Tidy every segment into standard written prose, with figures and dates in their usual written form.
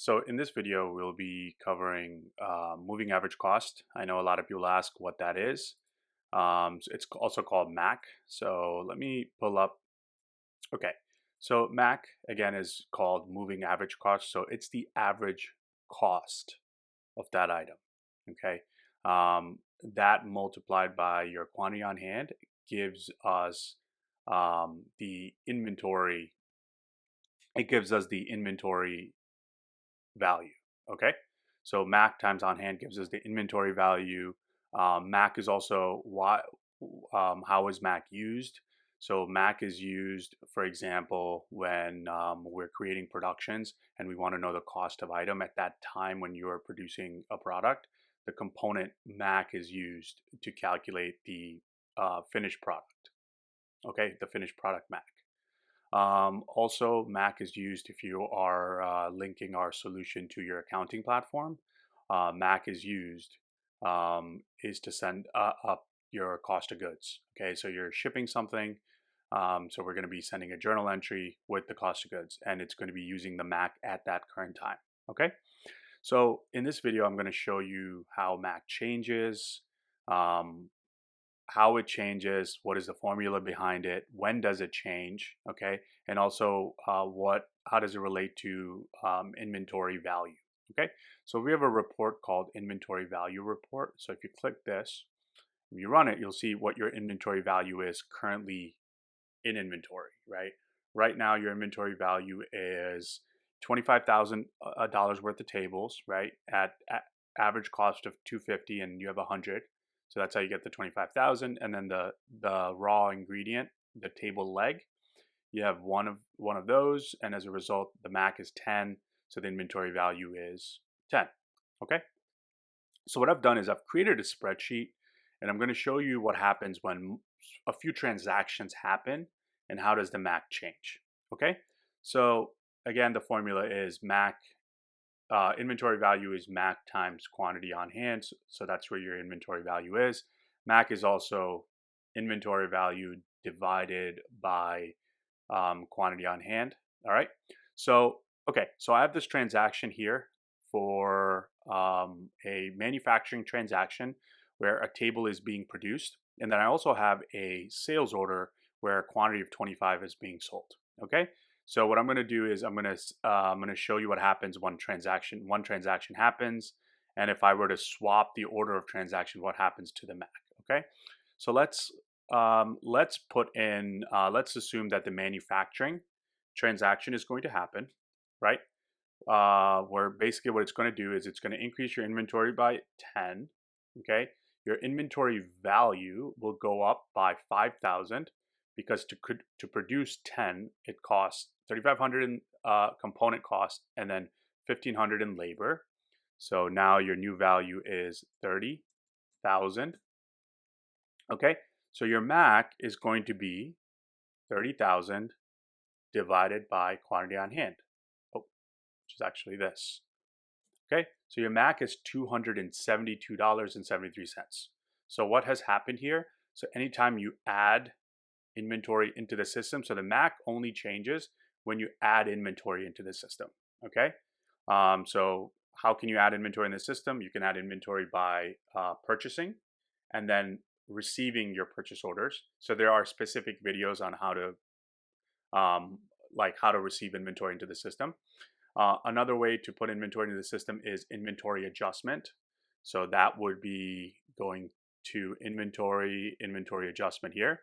So in this video, we'll be covering moving average cost. I know a lot of people ask what that is. It's also called MAC. So let me pull up. Okay. So MAC again is called moving average cost. So it's the average cost of that item. Okay. That multiplied by your quantity on hand gives us the inventory. It gives us the inventory value. Okay, so MAC times on hand gives us the inventory value. MAC is also how is MAC used? So MAC is used, for example, when we're creating productions and we want to know the cost of item at that time when you are producing a product. The component MAC is used to calculate the finished product. Okay, the finished product MAC. Also, Mac is used if you are linking our solution to your accounting platform. Mac is used is to send up your cost of goods. Okay, so you're shipping something. So we're going to be sending a journal entry with the cost of goods, and it's going to be using the Mac at that current time. Okay, so in this video, I'm going to show you how Mac changes. Um, how it changes, what is the formula behind it, when does it change, okay, and also how does it relate to inventory value, okay. So we have a report called inventory value report. So if you click this, if you run it, you'll see what your inventory value is currently in inventory, right? Right now, your inventory value is $25,000 worth of tables, right? At average cost of 250, and you have 100. So that's how you get the 25,000. And then the raw ingredient, the table leg, you have one of those, and as a result, the MAC is 10. So the inventory value is 10. Okay. So what I've done is I've created a spreadsheet, and I'm going to show you what happens when a few transactions happen and how does the MAC change. Okay. So again, the formula is MAC. Inventory value is MAC times quantity on hand. So that's where your inventory value is. MAC is also inventory value divided by quantity on hand. All right. So, okay. So I have this transaction here for a manufacturing transaction where a table is being produced. And then I also have a sales order where a quantity of 25 is being sold. Okay. So what I'm going to do is I'm going to show you what happens when one transaction happens, and if I were to swap the order of transaction, what happens to the MAC. Okay, so let's put in let's assume that the manufacturing transaction is going to happen, right? Where basically what it's going to do is it's going to increase your inventory by 10. Okay, your inventory value will go up by 5,000 because to produce 10 it costs 3,500 in component cost and then 1,500 in labor. So now your new value is 30,000. Okay, so your MAC is going to be 30,000 divided by quantity on hand, which is actually this. Okay, so your MAC is $272.73. So what has happened here? So anytime you add inventory into the system, so the MAC only changes when you add inventory into the system. Okay, so how can you add inventory in the system? You can add inventory by purchasing and then receiving your purchase orders. So there are specific videos on how to receive inventory into the system. Another way to put inventory into the system is inventory adjustment. So that would be going to inventory adjustment here,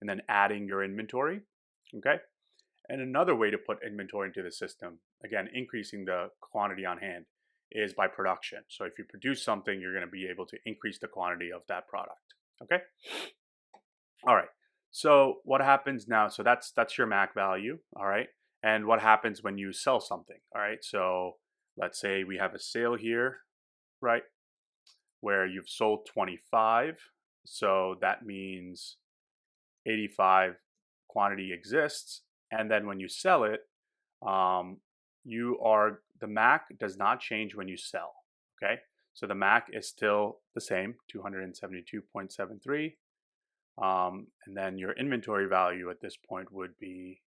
and then adding your inventory. Okay. And another way to put inventory into the system, again, increasing the quantity on hand, is by production. So if you produce something, you're going to be able to increase the quantity of that product. Okay. All right. So what happens now? So that's your MAC value. All right. And what happens when you sell something? All right. So let's say we have a sale here, right, where you've sold 25. So that means 85 quantity exists. And then when you sell it, the MAC does not change when you sell. Okay. So the MAC is still the same, 272.73. And then your inventory value at this point would be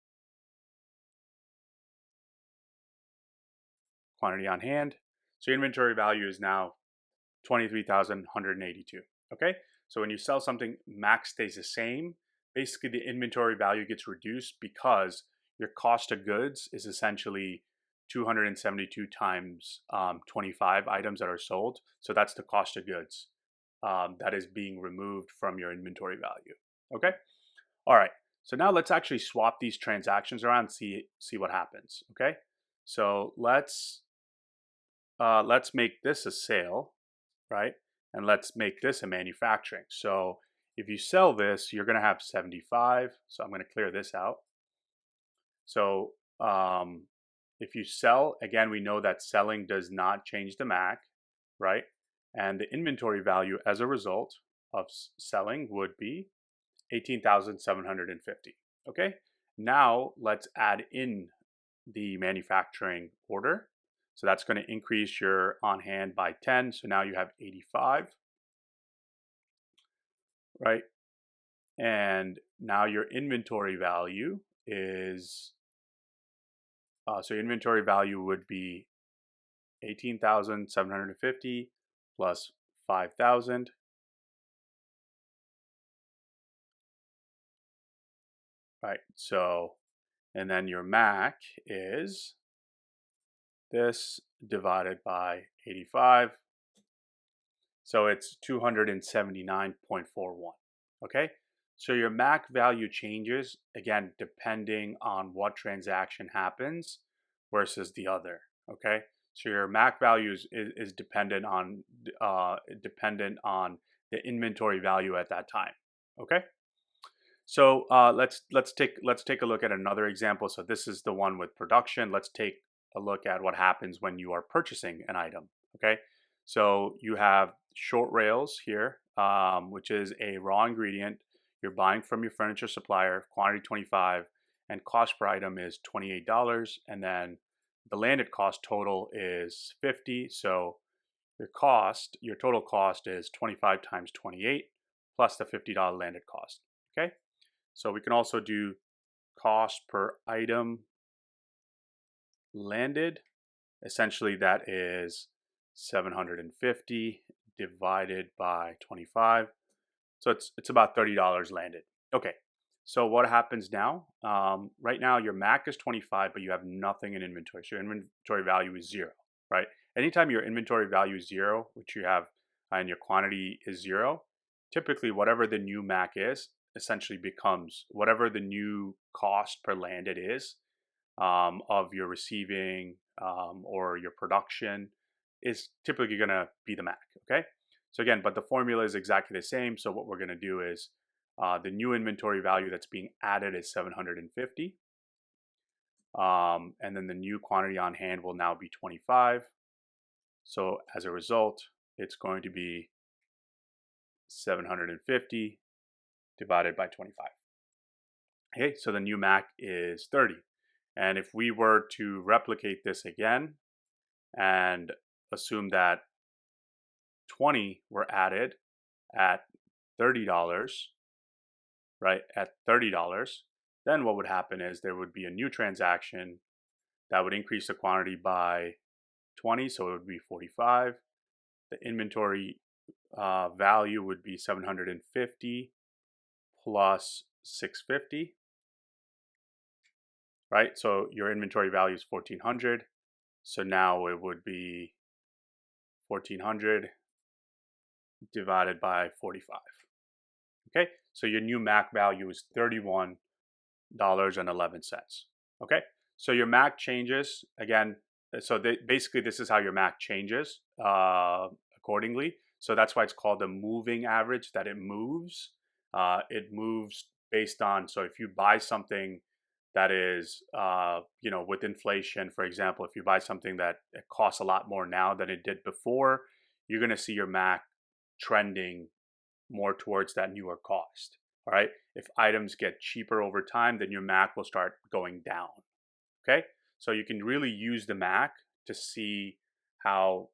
quantity on hand. So your inventory value is now 23,182. Okay, so when you sell something, MAC stays the same. Basically, the inventory value gets reduced because your cost of goods is essentially 272 times 25 items that are sold. So that's the cost of goods that is being removed from your inventory value. Okay, all right. So now let's actually swap these transactions around and see what happens. Okay, so let's make this a sale, right? And let's make this a manufacturing. So if you sell this, you're going to have 75. So I'm going to clear this out. So if you sell, again, we know that selling does not change the MAC, right? And the inventory value as a result of selling would be 18,750. Okay. Now let's add in the manufacturing order. So that's going to increase your on hand by 10. So now you have 85, right? And now your inventory value is, so your inventory value would be 18,750 plus 5,000. Right. So, and then your MAC is this divided by 85. So it's 279.41. Okay. So your MAC value changes again depending on what transaction happens versus the other. Okay. So your MAC value is dependent on the inventory value at that time. Okay. So let's take a look at another example. So this is the one with production. Let's take a look at what happens when you are purchasing an item. Okay, so you have short rails here, which is a raw ingredient you're buying from your furniture supplier, quantity 25, and cost per item is $28, and then the landed cost total is 50. So your total cost is 25 times 28 plus the $50 landed cost. Okay. So we can also do cost per item landed. Essentially, that is 750 divided by 25. So it's about $30 landed. Okay. So what happens now? Right now, your MAC is 25, but you have nothing in inventory. So your inventory value is 0, right? Anytime your inventory value is 0, which you have, and your quantity is 0, typically whatever the new MAC is, essentially becomes whatever the new cost per landed is of your receiving or your production is typically going to be the MAC. Okay. So again, but the formula is exactly the same. So what we're going to do is the new inventory value that's being added is 750. And then the new quantity on hand will now be 25. So as a result, it's going to be 750 divided by 25. Okay, so the new MAC is 30. And if we were to replicate this again and assume that 20 were added at $30, right, at $30, then what would happen is there would be a new transaction that would increase the quantity by 20, so it would be 45. The inventory value would be 750 plus 650, right? So your inventory value is 1400. So now it would be 1400 divided by 45. Okay, so your new MAC value is $31.11. Okay, so your MAC changes again. So basically, this is how your MAC changes accordingly. So that's why it's called a moving average. That it moves. It moves based on. So if you buy something that is, with inflation, for example, if you buy something that it costs a lot more now than it did before, you're going to see your MAC trending more towards that newer cost. All right. If items get cheaper over time, then your MAC will start going down. Okay. So you can really use the MAC to see how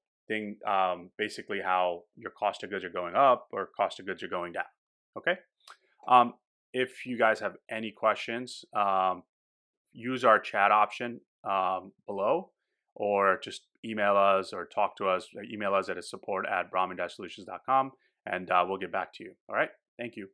basically how your cost of goods are going up or cost of goods are going down. Okay. If you guys have any questions, use our chat option below, or just email us or talk to us. Email us at support@brahmin-solutions.com, and we'll get back to you. All right. Thank you.